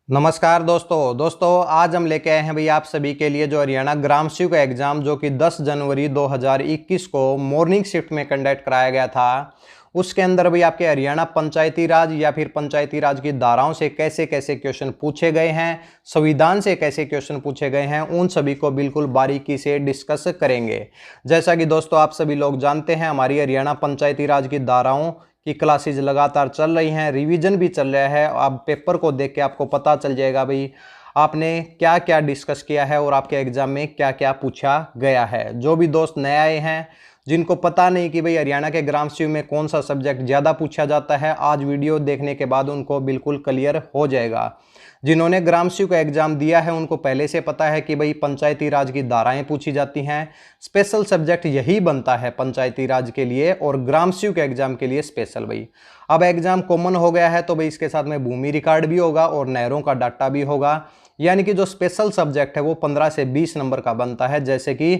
नमस्कार दोस्तों आज हम लेके आए हैं भाई आप सभी के लिए जो हरियाणा ग्राम सेवक का एग्ज़ाम जो कि 10 जनवरी 2021 को मॉर्निंग शिफ्ट में कंडक्ट कराया गया था। उसके अंदर भी आपके हरियाणा पंचायती राज या फिर पंचायती राज की धाराओं से कैसे कैसे क्वेश्चन पूछे गए हैं, संविधान से कैसे क्वेश्चन पूछे गए हैं, उन सभी को बिल्कुल बारीकी से डिस्कस करेंगे। जैसा कि दोस्तों आप सभी लोग जानते हैं, हमारी हरियाणा पंचायती राज की धाराओं की क्लासेज लगातार चल रही हैं, रिवीजन भी चल रहा है। आप पेपर को देख के आपको पता चल जाएगा भाई आपने क्या क्या डिस्कस किया है और आपके एग्जाम में क्या क्या पूछा गया है। जो भी दोस्त नए आए हैं, जिनको पता नहीं कि भाई हरियाणा के ग्राम सेवक में कौन सा सब्जेक्ट ज़्यादा पूछा जाता है, आज वीडियो देखने के बाद उनको बिल्कुल क्लियर हो जाएगा। जिन्होंने ग्राम सेवक का एग्जाम दिया है उनको पहले से पता है कि भाई पंचायती राज की धाराएं पूछी जाती हैं। स्पेशल सब्जेक्ट यही बनता है पंचायती राज के लिए और ग्राम सेवक के एग्जाम के लिए स्पेशल। भाई अब एग्जाम कॉमन हो गया है तो भाई इसके साथ में भूमि रिकॉर्ड भी होगा और नहरों का डाटा भी होगा। यानी कि जो स्पेशल सब्जेक्ट है वो 15 से 20 नंबर का बनता है। जैसे कि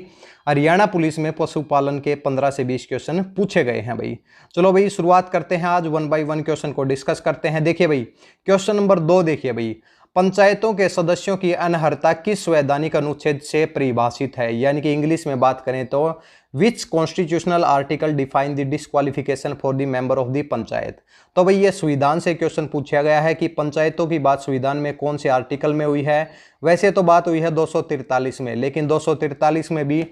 हरियाणा पुलिस में पशुपालन के 15 से 20 क्वेश्चन पूछे गए हैं। भाई चलो भाई शुरुआत करते हैं, आज 1 बाय 1 क्वेश्चन को डिस्कस करते हैं। देखिए भाई क्वेश्चन नंबर 2 देखिए भाई, पंचायतों के सदस्यों की अनर्हता किस संवैधानिक अनुच्छेद से परिभाषित है। यानी कि इंग्लिश में बात करें तो which constitutional article define the disqualification for the member of the panchayat. तो भाई ये संविधान से क्वेश्चन पूछा गया है कि पंचायतों की बात संविधान में कौन से आर्टिकल में हुई है। वैसे तो बात हुई है 243 में, लेकिन 243 में भी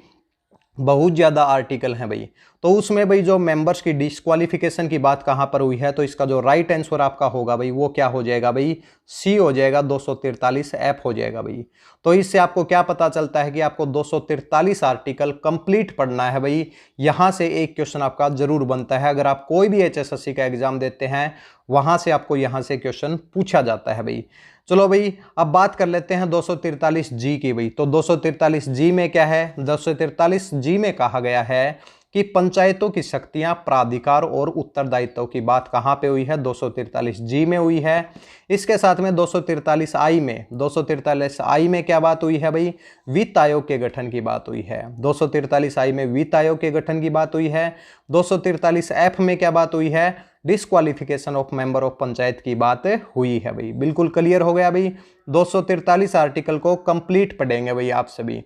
बहुत ज़्यादा आर्टिकल हैं भाई। तो उसमें भाई जो मेंबर्स की डिस्क्वालिफिकेशन की बात कहाँ पर हुई है, तो इसका जो राइट आंसर आपका होगा भाई वो क्या हो जाएगा भाई, सी हो जाएगा, 243 एफ हो जाएगा भाई। तो इससे आपको क्या पता चलता है कि आपको 243 आर्टिकल कंप्लीट पढ़ना है भाई। यहाँ से एक क्वेश्चन आपका जरूर बनता है। अगर आप कोई भी HSSC का एग्जाम देते हैं वहाँ से आपको यहाँ से क्वेश्चन पूछा जाता है भाई। चलो भाई अब बात कर लेते हैं 243 जी की भाई। तो 243 जी में क्या है, 243 जी में कहा गया है कि पंचायतों की शक्तियां, प्राधिकार और उत्तरदायित्व की बात कहां पे हुई है, 243 जी में हुई है। इसके साथ में 243 आई में, 243 आई में क्या बात हुई है भाई, वित्त आयोग के गठन की बात हुई है। 243 आई में वित्त आयोग के गठन की बात हुई है। 243 एफ में क्या बात हुई है, disqualification of member of panchayat की बात हुई है भाई। बिल्कुल क्लियर हो गया भाई। 243 आर्टिकल को कंप्लीट पढ़ेंगे भाई आप सभी,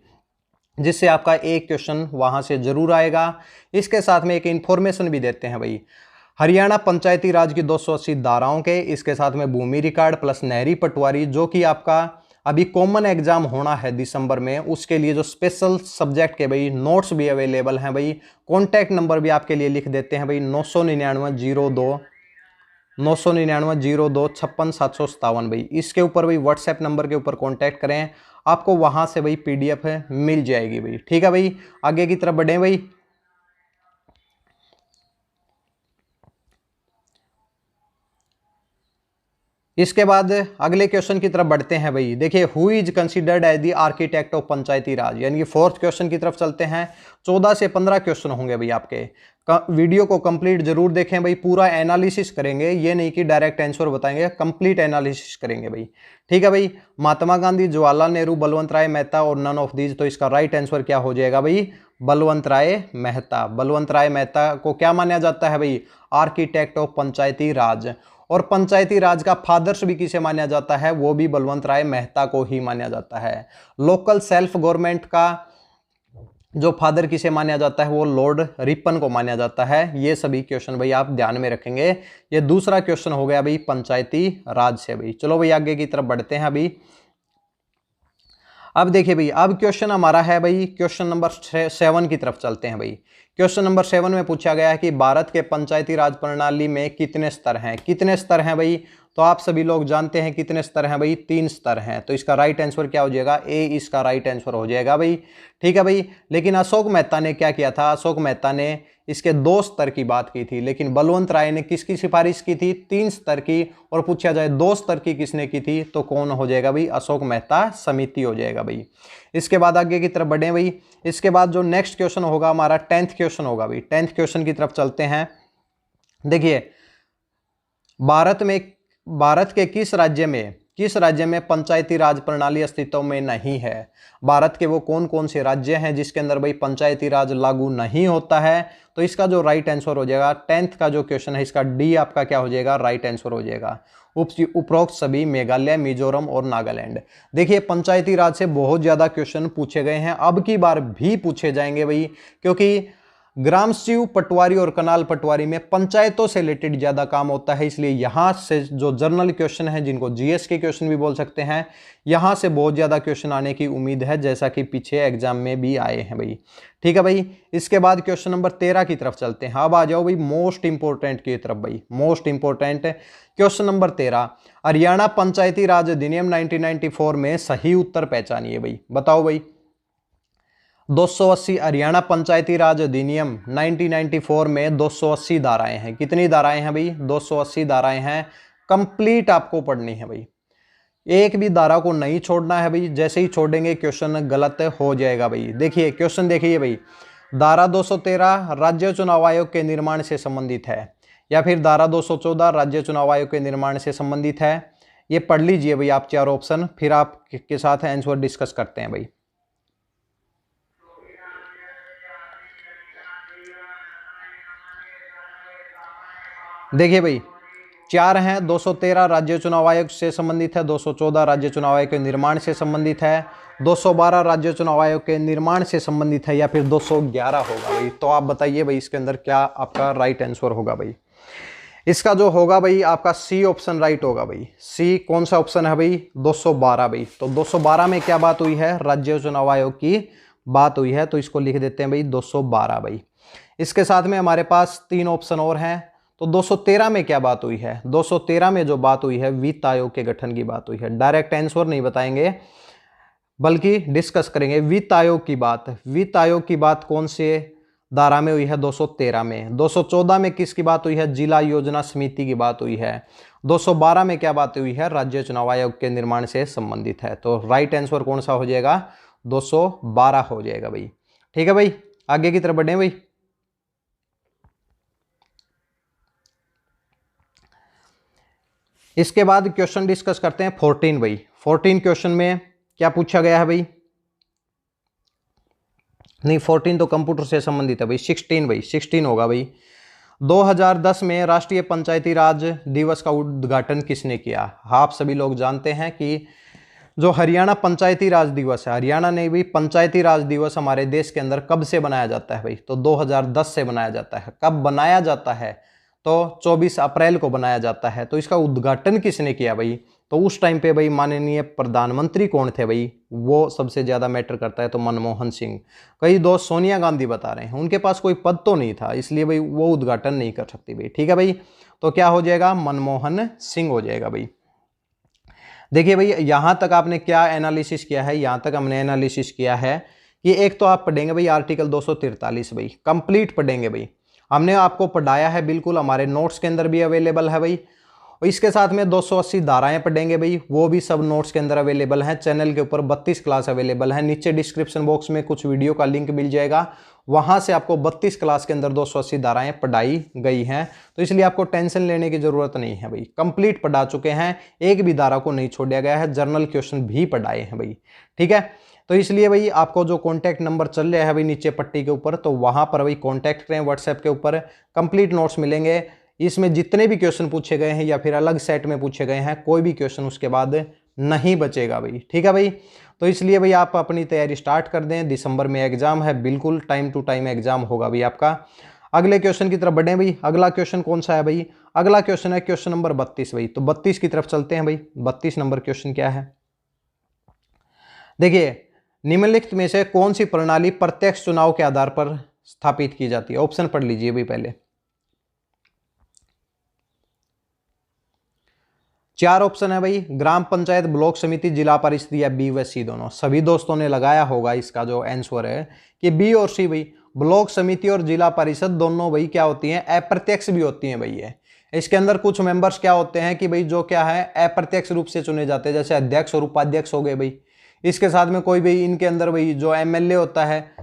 जिससे आपका एक क्वेश्चन वहां से जरूर आएगा। इसके साथ में एक इंफॉर्मेशन भी देते हैं भाई, हरियाणा पंचायती राज की 280 धाराओं के, इसके साथ में भूमि रिकॉर्ड प्लस नहरी पटवारी, जो कि आपका अभी कॉमन एग्जाम होना है दिसंबर में, उसके लिए जो स्पेशल सब्जेक्ट के भाई नोट्स भी अवेलेबल हैं भाई। कॉन्टैक्ट नंबर भी आपके लिए लिख देते हैं भाई, 999 02 भाई। इसके ऊपर भाई व्हाट्सएप नंबर के ऊपर कॉन्टैक्ट करें, आपको वहां से भाई PDF मिल जाएगी भाई। ठीक है भाई, आगे की तरफ बढ़े भाई। इसके बाद अगले क्वेश्चन की तरफ बढ़ते हैं भाई। देखिए who is considered as the architect of Panchayati Raj, यानी कि फोर्थ क्वेश्चन की तरफ चलते हैं। 14 से 15 क्वेश्चन होंगे भाई आपके। वीडियो को कंप्लीट जरूर देखें भाई, पूरा एनालिसिस करेंगे, ये नहीं कि डायरेक्ट आंसर बताएंगे, कंप्लीट एनालिसिस करेंगे भाई। ठीक है भाई, महात्मा गांधी, जवाहरलाल नेहरू, बलवंत राय मेहता और नन ऑफ दीज। तो इसका राइट आंसर क्या हो जाएगा भाई, बलवंत राय मेहता। बलवंत राय मेहता को क्या माना जाता है भाई, आर्किटेक्ट ऑफ पंचायती राज। और पंचायती राज का फादर्स भी किसे माना जाता है, वो भी बलवंत राय मेहता को ही माना जाता है। लोकल सेल्फ गवर्नमेंट का जो फादर किसे माना जाता है, वो लॉर्ड रिपन को माना जाता है। ये सभी क्वेश्चन भाई आप ध्यान में रखेंगे। ये दूसरा क्वेश्चन हो गया भाई पंचायती राज से भाई। चलो भाई आगे की तरफ बढ़ते हैं अभी। अब देखिए भाई, अब क्वेश्चन हमारा है भाई, क्वेश्चन नंबर 7 की तरफ चलते हैं भाई। क्वेश्चन नंबर 7 में पूछा गया है कि भारत के पंचायती राज प्रणाली में कितने स्तर हैं। कितने स्तर हैं भाई, तो आप सभी लोग जानते हैं कितने स्तर हैं भाई, 3 स्तर हैं। तो इसका राइट आंसर क्या हो जाएगा, ए इसका राइट आंसर हो जाएगा भाई। ठीक है भाई, लेकिन अशोक मेहता ने क्या किया था, अशोक मेहता ने इसके 2 स्तर की बात की थी, लेकिन बलवंत राय ने किसकी सिफारिश की थी, 3 स्तर की। और पूछा जाए 2 स्तर की किसने की थी, तो कौन हो जाएगा भाई, अशोक मेहता समिति हो जाएगा भाई। इसके बाद आगे की तरफ बढ़े भाई। इसके बाद जो नेक्स्ट क्वेश्चन होगा हमारा 10th क्वेश्चन होगा भाई। 10th क्वेश्चन की तरफ चलते हैं। देखिए भारत के किस राज्य में किस राज्य में पंचायती राज प्रणाली अस्तित्व में नहीं है? भारत के वो कौन कौन से राज्य हैं जिसके अंदर भाई पंचायती राज लागू नहीं होता है? तो इसका जो राइट आंसर हो जाएगा 10th का जो क्वेश्चन है, इसका डी आपका क्या हो जाएगा? राइट आंसर हो जाएगा। उपरोक्त सभी मेघालय, मिजोरम और नागालैंड। देखिए पंचायती राज से बहुत ज्यादा क्वेश्चन पूछे गए हैं, अब की बार भी पूछे जाएंगे भाई, क्योंकि ग्राम सचिव पटवारी और कनाल पटवारी में पंचायतों से रिलेटेड ज्यादा काम होता है, इसलिए यहां से जो जर्नल क्वेश्चन है, जिनको जीएस के क्वेश्चन भी बोल सकते हैं, यहां से बहुत ज्यादा क्वेश्चन आने की उम्मीद है, जैसा कि पीछे एग्जाम में भी आए हैं भाई। ठीक है भाई, इसके बाद क्वेश्चन नंबर 13 की तरफ चलते हैं। अब आ जाओ भाई मोस्ट इंपोर्टेंट की तरफ भाई, most important question number 13, Haryana Panchayati Raj अधिनियम 1994 में सही उत्तर पहचानिए भाई। बताओ भाई, 280 हरियाणा पंचायती राज अधिनियम 1994 में 280 धाराएं हैं। कितनी धाराएं हैं भाई? 280 धाराएं हैं। कंप्लीट आपको पढ़नी है भाई, एक भी धारा को नहीं छोड़ना है भाई, जैसे ही छोड़ेंगे क्वेश्चन गलत हो जाएगा भाई। देखिए क्वेश्चन देखिए भाई, धारा 213 राज्य चुनाव आयोग के निर्माण से संबंधित है, या फिर धारा 214 राज्य चुनाव आयोग के निर्माण से संबंधित है। ये पढ़ लीजिए भाई आप चार ऑप्शन, फिर आपके साथ आंसर डिस्कस करते हैं भाई। देखिए भाई चार हैं, 213 राज्य चुनाव आयोग से संबंधित है, 214 राज्य चुनाव आयोग के निर्माण से संबंधित है, 212 राज्य चुनाव आयोग के निर्माण से संबंधित है, या फिर 211 होगा भाई। तो आप बताइए भाई इसके अंदर क्या आपका राइट आंसर होगा भाई? इसका जो होगा भाई आपका सी ऑप्शन राइट होगा भाई। सी कौन सा ऑप्शन है भाई? 212 भाई। तो 212 में क्या बात हुई है? राज्य चुनाव आयोग की बात हुई है, तो इसको लिख देते हैं भाई 212 भाई। इसके साथ में हमारे पास तीन ऑप्शन और हैं। तो 213 में क्या बात हुई है? 213 में जो बात हुई है वित्त आयोग के गठन की बात हुई है। डायरेक्ट आंसर नहीं बताएंगे बल्कि डिस्कस करेंगे वित्त आयोग की बात। वित्त आयोग की बात कौन से धारा में हुई है? 213 में। 214 में किसकी बात हुई है? जिला योजना समिति की बात हुई है। 212 में क्या बात हुई है? राज्य चुनाव आयोग के निर्माण से संबंधित है। तो राइट आंसर कौन सा हो जाएगा? 212 हो जाएगा भाई। ठीक है भाई, आगे की तरफ बढ़े भाई। इसके बाद क्वेश्चन डिस्कस करते हैं 14 भाई। 14 क्वेश्चन में क्या पूछा गया है भाई? नहीं 14 तो कंप्यूटर से संबंधित है भाई। 16 भाई, 16 होगा भाई। 2010 में राष्ट्रीय पंचायती राज दिवस का उद्घाटन किसने किया? आप सभी लोग जानते हैं कि जो हरियाणा पंचायती राज दिवस है, हरियाणा नहीं भी, पंचायती राज दिवस हमारे देश के अंदर कब से बनाया जाता है भाई? तो 2010 से बनाया जाता है। कब बनाया जाता है? तो 24 अप्रैल को बनाया जाता है। तो इसका उद्घाटन किसने किया भाई? तो उस टाइम पे भाई माननीय प्रधानमंत्री कौन थे भाई? वो सबसे ज्यादा मैटर करता है, तो मनमोहन सिंह। कई दोस्त सोनिया गांधी बता रहे हैं, उनके पास कोई पद तो नहीं था, इसलिए भाई वो उद्घाटन नहीं कर सकती भाई। ठीक है भाई, तो क्या हो जाएगा? मनमोहन सिंह हो जाएगा भाई। देखिए भाई यहां तक आपने क्या एनालिसिस किया है? यहां तक हमने एनालिसिस किया है कि एक तो आप पढ़ेंगे भाई आर्टिकल 243 भाई, कंप्लीट पढ़ेंगे भाई। हमने आपको पढ़ाया है, बिल्कुल हमारे नोट्स के अंदर भी अवेलेबल है भाई। और इसके साथ में 280 धाराएं पढ़ेंगे भाई, वो भी सब नोट्स के अंदर अवेलेबल हैं। चैनल के ऊपर 32 क्लास अवेलेबल है। नीचे डिस्क्रिप्शन बॉक्स में कुछ वीडियो का लिंक मिल जाएगा, वहां से आपको 32 क्लास के अंदर 280 धाराएं पढ़ाई गई हैं। तो इसलिए आपको टेंशन लेने की जरूरत नहीं है भाई, कंप्लीट पढ़ा चुके हैं, एक भी धारा को नहीं छोड़ा गया है। जर्नल क्वेश्चन भी पढ़ाए हैं भाई। ठीक है, तो इसलिए भाई आपको जो कॉन्टैक्ट नंबर चल रहा है भाई नीचे पट्टी के ऊपर, तो वहां पर भाई कॉन्टैक्ट करें व्हाट्सएप के ऊपर। कंप्लीट नोट्स मिलेंगे, इसमें जितने भी क्वेश्चन पूछे गए हैं या फिर अलग सेट में पूछे गए हैं, कोई भी क्वेश्चन उसके बाद नहीं बचेगा भाई। ठीक है भाई, तो इसलिए भाई आप अपनी तैयारी स्टार्ट कर दें। दिसंबर में एग्जाम है, बिल्कुल टाइम टू टाइम एग्जाम होगा भाई आपका। अगले क्वेश्चन की तरफ बढ़े भाई। अगला क्वेश्चन कौन सा है भाई? अगला क्वेश्चन है क्वेश्चन नंबर 32 भाई। तो 32 की तरफ चलते हैं भाई। 32 नंबर क्वेश्चन क्या है? देखिए निम्नलिखित में से कौन सी प्रणाली प्रत्यक्ष चुनाव के आधार पर स्थापित की जाती है? ऑप्शन पढ़ लीजिए भाई पहले। चार ऑप्शन है भाई, ग्राम पंचायत, ब्लॉक समिति, जिला परिषद या बी व सी दोनों। सभी दोस्तों ने लगाया होगा इसका जो आंसर है कि बी और सी भाई। ब्लॉक समिति और जिला परिषद दोनों भाई क्या होती हैं? अप्रत्यक्ष भी होती हैं भाई। ये इसके अंदर कुछ मेंबर्स क्या होते हैं कि भाई जो क्या है अप्रत्यक्ष रूप से चुने जाते हैं, जैसे अध्यक्ष और उपाध्यक्ष हो गए भाई। इसके साथ में कोई भी इनके अंदर भाई जो एमएलए होता है,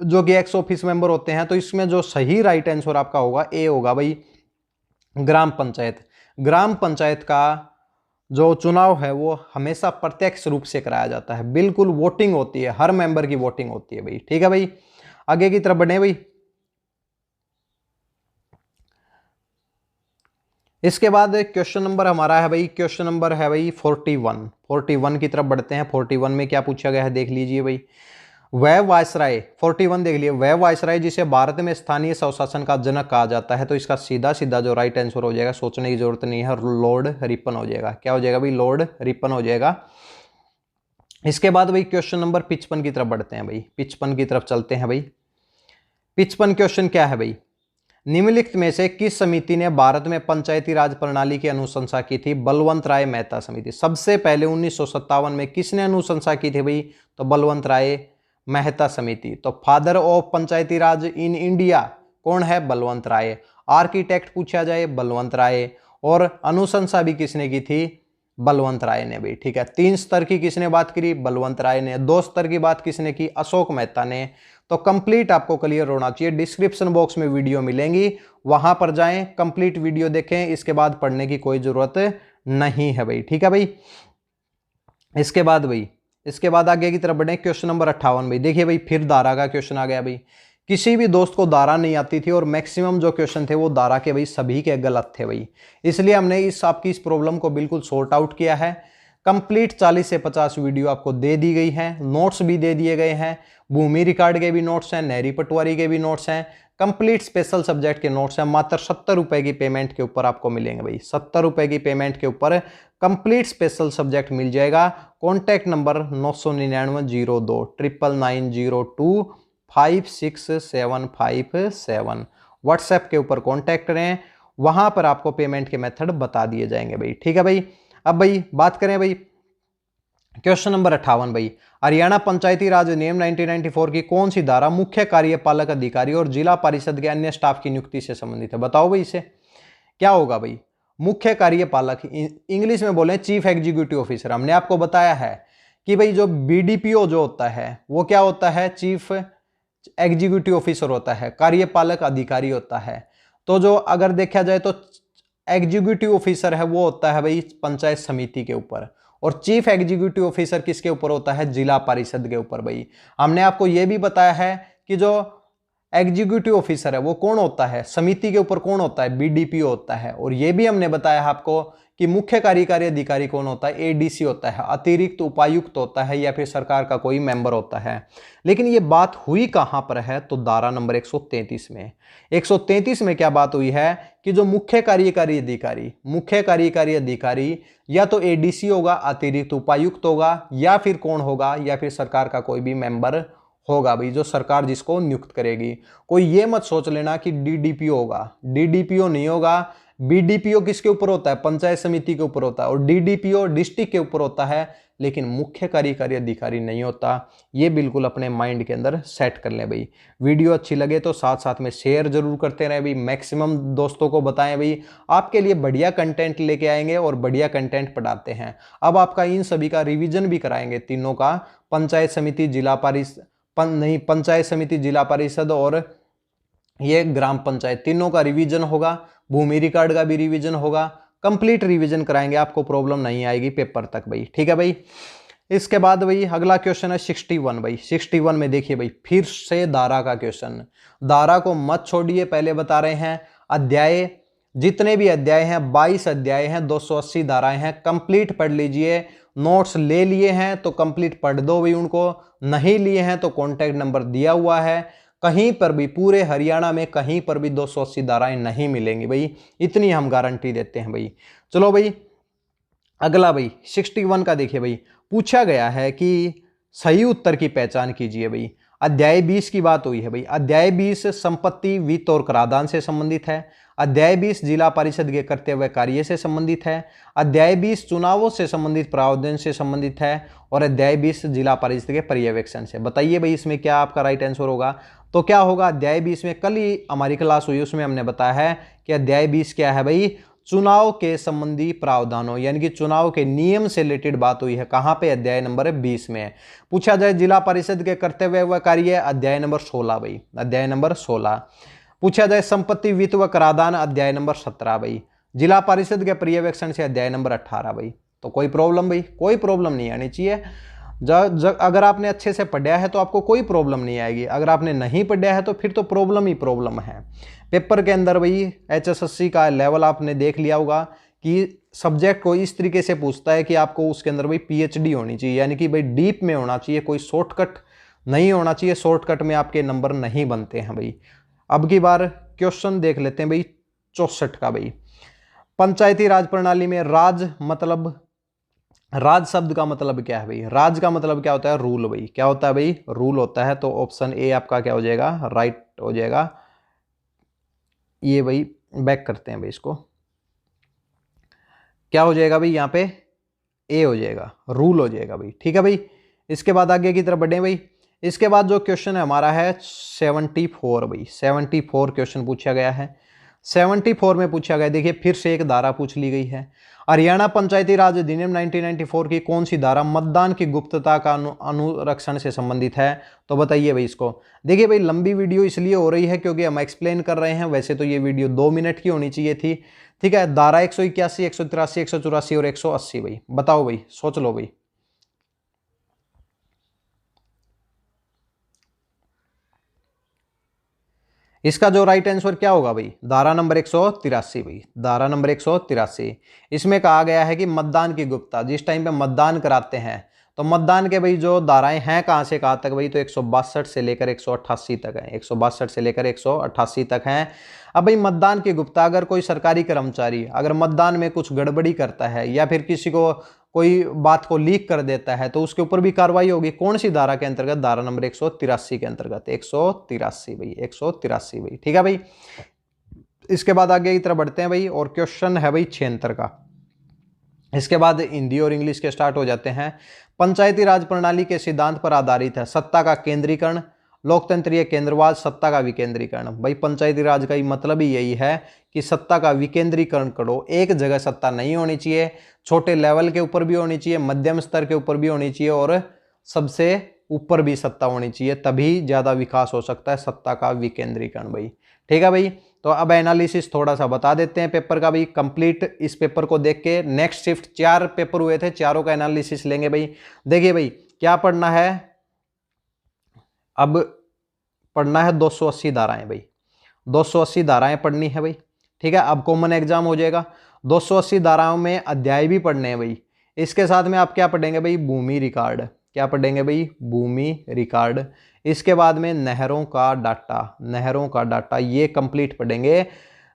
जो कि एक्स ऑफिस मेंबर होते हैं। तो इसमें जो सही राइट आंसर आपका होगा ए होगा भाई, ग्राम पंचायत। ग्राम पंचायत का जो चुनाव है वो हमेशा प्रत्यक्ष रूप से कराया जाता है, बिल्कुल वोटिंग होती है, हर मेंबर की वोटिंग होती है भाई। ठीक है भाई, आगे की तरफ बढ़े भाई। इसके बाद क्वेश्चन नंबर हमारा है भाई, क्वेश्चन नंबर है भाई 41 की तरफ बढ़ते हैं। 41 में क्या पूछा गया है देख लीजिए भाई। वह वायसराय, 41 देख लिए, वह वायसराय जिसे भारत में स्थानीय स्वशासन का जनक कहा जाता है, तो इसका सीधा सीधा जो राइट आंसर हो जाएगा, सोचने की जरूरत नहीं है, लॉर्ड रिपन हो जाएगा। क्या हो जाएगा भाई, लॉर्ड रिपन हो जाएगा। इसके बाद भाई क्वेश्चन नंबर 55 की तरफ बढ़ते हैं भाई, 55 की तरफ चलते हैं भाई। 55 क्वेश्चन क्या है भाई, निम्नलिखित में से किस समिति ने भारत में पंचायती राज प्रणाली की अनुशंसा की थी? बलवंत राय मेहता समिति। सबसे पहले 1957 में किसने अनुशंसा की थी भाई? तो बलवंत राय मेहता समिति। तो father of Panchayati Raj in India कौन है? बलवंत राय। आर्किटेक्ट पूछा जाए, बलवंत राय। और अनुशंसा भी किसने की थी? बलवंत राय ने भी। ठीक है, 3 स्तर की किसने बात करी? बलवंत राय ने। 2 स्तर की बात किसने की? अशोक मेहता ने। तो कंप्लीट आपको क्लियर होना चाहिए। डिस्क्रिप्शन बॉक्स में वीडियो मिलेंगी, वहां पर जाएं, कंप्लीट वीडियो देखें, इसके बाद पढ़ने की कोई जरूरत नहीं है भाई। ठीक है भाई, इसके बाद भाई, इसके बाद आगे की तरफ बढ़े। क्वेश्चन नंबर 58 भाई, देखिए भाई फिर दारा का क्वेश्चन आ गया भाई। किसी भी दोस्त को दारा नहीं आती थी और मैक्सिमम जो क्वेश्चन थे वो दारा के भाई सभी के गलत थे भाई, इसलिए हमने आपकी इस प्रॉब्लम को बिल्कुल सॉर्ट आउट किया है। कंप्लीट 40 से 50 वीडियो आपको दे दी गई है, नोट्स भी दे दिए गए हैं, भूमि रिकॉर्ड के भी नोट्स हैं, नहरी पटवारी के भी नोट्स हैं, कंप्लीट स्पेशल सब्जेक्ट के नोट्स हैं। मात्र 70 रुपए की पेमेंट के ऊपर आपको मिलेंगे भाई, 70 रुपए की पेमेंट के ऊपर कंप्लीट स्पेशल सब्जेक्ट मिल जाएगा। कॉन्टैक्ट नंबर 99902 99902565757 व्हाट्सएप के ऊपर कॉन्टैक्ट करें, वहां पर आपको पेमेंट के मेथड बता दिए जाएंगे भाई। ठीक है भाई, अब भाई बात करें भाई क्वेश्चन नंबर 58 भाई, हरियाणा पंचायती राज नियम 1994 की कौन सी धारा मुख्य कार्यपालक अधिकारी और जिला परिषद के अन्य स्टाफ की नियुक्ति से संबंधित है? बताओ भाई इसे क्या होगा भाई। मुख्य कार्यपालक, इंग्लिश में बोले चीफ एग्जीक्यूटिव ऑफिसर। हमने आपको बताया है कि भाई जो बीडीपीओ जो होता है वो क्या होता है? चीफ एग्जीक्यूटिव ऑफिसर होता है, कार्यपालक अधिकारी होता है। तो जो अगर देखा जाए तो एग्जीक्यूटिव ऑफिसर है वो होता है भाई पंचायत समिति के ऊपर, और चीफ एग्जीक्यूटिव ऑफिसर किसके ऊपर होता है? जिला परिषद के ऊपर भाई। हमने आपको यह भी बताया है कि जो एग्जीक्यूटिव ऑफिसर है वो कौन होता है? समिति के ऊपर कौन होता है? बीडीपीओ होता है। और यह भी हमने बताया है आपको कि मुख्य कार्यकारी अधिकारी कौन होता है? एडीसी होता है, अतिरिक्त उपायुक्त होता है, या फिर सरकार का कोई मेंबर होता है। लेकिन ये बात हुई कहां पर है? तो धारा नंबर 133 में। 133 में क्या बात हुई है कि जो मुख्य कार्यकारी अधिकारी या तो एडीसी होगा, अतिरिक्त उपायुक्त होगा, या फिर कौन होगा? या फिर सरकार का कोई भी मेंबर होगा भाई, जो सरकार जिसको नियुक्त करेगी। कोई ये मत सोच लेना कि डीडीपीओ होगा, डीडीपीओ नहीं होगा। बीडीपीओ किसके ऊपर होता है? पंचायत समिति के ऊपर होता है। और डीडीपीओ डिस्ट्रिक्ट के ऊपर होता है, लेकिन मुख्य कार्यकारी अधिकारी नहीं होता। ये बिल्कुल अपने माइंड के अंदर सेट कर लें भाई। वीडियो अच्छी लगे तो साथ साथ में शेयर जरूर करते रहें भाई, मैक्सिमम दोस्तों को बताएं भाई। आपके लिए बढ़िया कंटेंट लेके आएंगे और बढ़िया कंटेंट पढ़ाते हैं। अब आपका इन सभी का रिविजन भी कराएंगे, तीनों का, पंचायत समिति, जिला परिषद पंचायत समिति, जिला परिषद और ये ग्राम पंचायत, तीनों का रिवीजन होगा। भूमि रिकॉर्ड का भी रिवीजन होगा। कंप्लीट रिवीजन कराएंगे, आपको प्रॉब्लम नहीं आएगी पेपर तक भाई। ठीक है भाई, इसके बाद भाई अगला क्वेश्चन है 61 भाई। 61 में देखिए भाई फिर से धारा का क्वेश्चन। धारा को मत छोड़िए, पहले बता रहे हैं। अध्याय, जितने भी अध्याय हैं 22 अध्याय हैं, 280 धाराएं हैं, कंप्लीट पढ़ लीजिए। नोट्स ले लिए हैं तो कंप्लीट पढ़ दो भाई उनको, नहीं लिए हैं तो कॉन्टैक्ट नंबर दिया हुआ है। कहीं पर भी पूरे हरियाणा में कहीं पर भी 280 धाराएं नहीं मिलेंगी भाई, इतनी हम गारंटी देते हैं भाई। चलो भाई अगला भाई 61 का देखिए भाई, पूछा गया है कि सही उत्तर की पहचान कीजिए भाई। अध्याय 20 की बात हुई है भाई। अध्याय 20 संपत्ति, वित्त और कराधान से संबंधित है। अध्याय 20 जिला परिषद के करते हुए कार्य से संबंधित है। अध्याय 20 चुनावों से संबंधित प्रावधान से संबंधित है। और अध्याय 20 जिला परिषद के पर्यवेक्षण से। बताइए भाई इसमें क्या आपका राइट आंसर होगा? तो क्या होगा? अध्याय 20 में कल ही हमारी क्लास हुई, उसमें हमने बताया है कि अध्याय 20 क्या है भाई? चुनाव के संबंधी प्रावधानों, यानी कि चुनाव के नियम से रिलेटेड बात हुई है। कहां पे? अध्याय नंबर 20 में। पूछा जाए जिला परिषद के करते हुए कार्य, अध्याय नंबर 16 भाई, अध्याय नंबर 16। पूछा जाए संपत्ति, वित्त व कराधान, अध्याय नंबर 17 भाई। जिला परिषद के पर्यवेक्षण से, अध्याय नंबर 18 भाई। तो कोई प्रॉब्लम भाई, कोई प्रॉब्लम नहीं आनी चाहिए। अगर आपने अच्छे से पढ़ा है तो आपको कोई प्रॉब्लम नहीं आएगी, अगर आपने नहीं पढ़ा है तो फिर तो प्रॉब्लम ही प्रॉब्लम है। पेपर के अंदर भाई HSSC का लेवल आपने देख लिया होगा कि सब्जेक्ट को इस तरीके से पूछता है कि आपको उसके अंदर भाई PhD होनी चाहिए, यानी कि भाई डीप में होना चाहिए, कोई शॉर्टकट नहीं होना चाहिए। शॉर्टकट में आपके नंबर नहीं बनते हैं भाई। अब की बार क्वेश्चन देख लेते हैं भाई 64 का भाई। पंचायती राज प्रणाली में राज मतलब, राज शब्द का मतलब क्या है भाई? राज का मतलब क्या होता है? रूल भाई। क्या होता है भाई? रूल होता है। तो ऑप्शन ए आपका क्या हो जाएगा? राइट हो जाएगा। ये भाई बैक करते हैं भाई इसको, क्या हो जाएगा भाई यहाँ पे? ए हो जाएगा, रूल हो जाएगा भाई। ठीक है भाई। इसके बाद आगे की तरफ बढ़े भाई। इसके बाद जो क्वेश्चन है हमारा है 74 भाई। 74 क्वेश्चन पूछा गया है। 74 में पूछा गया, देखिए फिर से एक धारा पूछ ली गई है। हरियाणा पंचायती राज अधिनियम 1994 की कौन सी धारा मतदान की गुप्तता का अनुरक्षण से संबंधित है? तो बताइए भाई इसको। देखिए भाई लंबी वीडियो इसलिए हो रही है क्योंकि हम एक्सप्लेन कर रहे हैं, वैसे तो ये वीडियो 2 मिनट की होनी चाहिए थी। ठीक है, धारा 181, 183, 184 और 180 भाई। बताओ भाई, सोच लो भाई। इसका जो राइट आंसर क्या होगा भाई? धारा नंबर 183 भाई। धारा नंबर 183। इसमें कहा गया है कि मतदान की गुप्तता, जिस टाइम पे मतदान कराते हैं तो मतदान के भाई जो धाराएं हैं कहां से कहां तक भाई? तो 162 से लेकर 188 तक है। 162 से लेकर 188 तक हैं। अब भाई मतदान की गुप्तता, अगर कोई सरकारी कर्मचारी अगर मतदान में कुछ गड़बड़ी करता है या फिर किसी को कोई बात को लीक कर देता है तो उसके ऊपर भी कार्रवाई होगी। कौन सी धारा के अंतर्गत? धारा नंबर 183 के अंतर्गत। 183 भाई, 183 भाई। ठीक है भाई। इसके बाद आगे की तरफ बढ़ते हैं भाई, और क्वेश्चन है भाई 76 का। इसके बाद हिंदी और इंग्लिश के स्टार्ट हो जाते हैं। पंचायती राज प्रणाली के सिद्धांत पर आधारित है सत्ता का केंद्रीकरण, लोकतंत्रीय केंद्रवाद, सत्ता का विकेंद्रीकरण। भाई पंचायती राज का ही मतलब ही यही है कि सत्ता का विकेंद्रीकरण करो। एक जगह सत्ता नहीं होनी चाहिए, छोटे लेवल के ऊपर भी होनी चाहिए, मध्यम स्तर के ऊपर भी होनी चाहिए और सबसे ऊपर भी सत्ता होनी चाहिए, तभी ज्यादा विकास हो सकता है। सत्ता का विकेंद्रीकरण भाई। ठीक है भाई। तो अब एनालिसिस थोड़ा सा बता देते हैं पेपर का भाई। कंप्लीट इस पेपर को देख के नेक्स्ट शिफ्ट 4 पेपर हुए थे, चारों का एनालिसिस लेंगे भाई। देखिए भाई क्या पढ़ना है, अब पढ़ना है 280 धाराएं भाई। 280 धाराएं पढ़नी है भाई। ठीक है, अब कॉमन एग्जाम हो जाएगा। 280 धाराओं में अध्याय भी पढ़ने हैं भाई। इसके साथ में आप क्या पढ़ेंगे भाई? भूमि रिकॉर्ड। क्या पढ़ेंगे भाई? भूमि रिकॉर्ड। इसके बाद में नहरों का डाटा, नहरों का डाटा ये कंप्लीट पढ़ेंगे।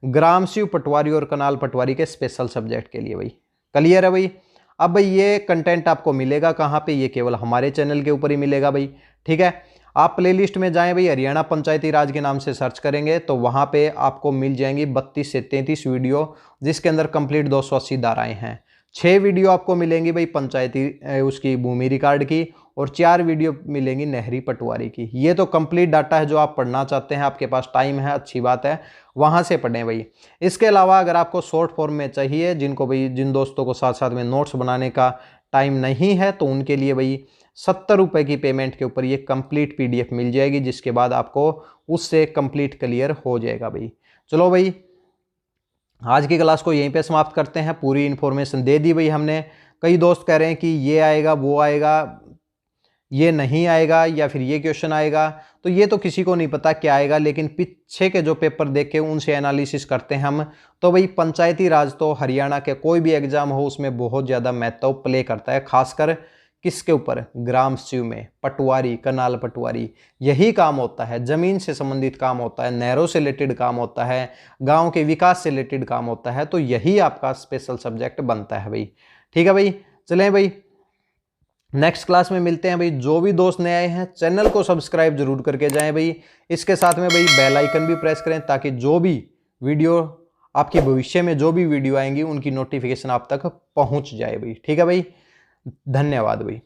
ग्रामस्यू पटवारी और कनाल पटवारी के स्पेशल सब्जेक्ट के लिए भाई। क्लियर है भाई। अब भाई ये कंटेंट आपको मिलेगा कहाँ पे? ये केवल हमारे चैनल के ऊपर ही मिलेगा भाई। ठीक है, आप प्लेलिस्ट में जाएं भाई, हरियाणा पंचायती राज के नाम से सर्च करेंगे तो वहां पे आपको मिल जाएंगी 32 से 33 वीडियो, जिसके अंदर कंप्लीट 280 धाराएं हैं। 6 वीडियो आपको मिलेंगी भाई पंचायती उसकी भूमि रिकॉर्ड की, और 4 वीडियो मिलेंगी नहरी पटवारी की। ये तो कंप्लीट डाटा है जो आप पढ़ना चाहते हैं, आपके पास टाइम है, अच्छी बात है, वहां से पढ़ें भाई। इसके अलावा अगर आपको शॉर्ट फॉर्म में चाहिए, जिनको भाई जिन दोस्तों को साथ साथ में नोट्स बनाने का टाइम नहीं है, तो उनके लिए भाई 70 रुपये की पेमेंट के ऊपर ये कंप्लीट PDF मिल जाएगी, जिसके बाद आपको उससे कंप्लीट क्लियर हो जाएगा भाई। चलो भाई आज की क्लास को यहीं पे समाप्त करते हैं। पूरी इन्फॉर्मेशन दे दी भाई हमने। कई दोस्त कह रहे हैं कि ये आएगा, वो आएगा, ये नहीं आएगा, या फिर ये क्वेश्चन आएगा, तो ये तो किसी को नहीं पता क्या आएगा, लेकिन पीछे के जो पेपर देख के उनसे एनालिसिस करते हैं हम। तो भाई पंचायती राज तो हरियाणा के कोई भी एग्जाम हो उसमें बहुत ज़्यादा महत्व प्ले करता है, खासकर किसके ऊपर? ग्रामस्यू में पटवारी, कनाल पटवारी, यही काम होता है, जमीन से संबंधित काम होता है, नहरों से रिलेटेड काम होता है, गांव के विकास से रिलेटेड काम होता है, तो यही आपका स्पेशल सब्जेक्ट बनता है भाई। ठीक है भाई, चलें भाई नेक्स्ट क्लास में मिलते हैं भाई। जो भी दोस्त नए आए हैं चैनल को सब्सक्राइब जरूर करके जाएं भाई। इसके साथ में भाई बेल आइकन भी प्रेस करें, ताकि जो भी वीडियो आपके भविष्य में जो भी वीडियो आएंगी उनकी नोटिफिकेशन आप तक पहुंच जाए भाई। ठीक है भाई, धन्यवाद भाई।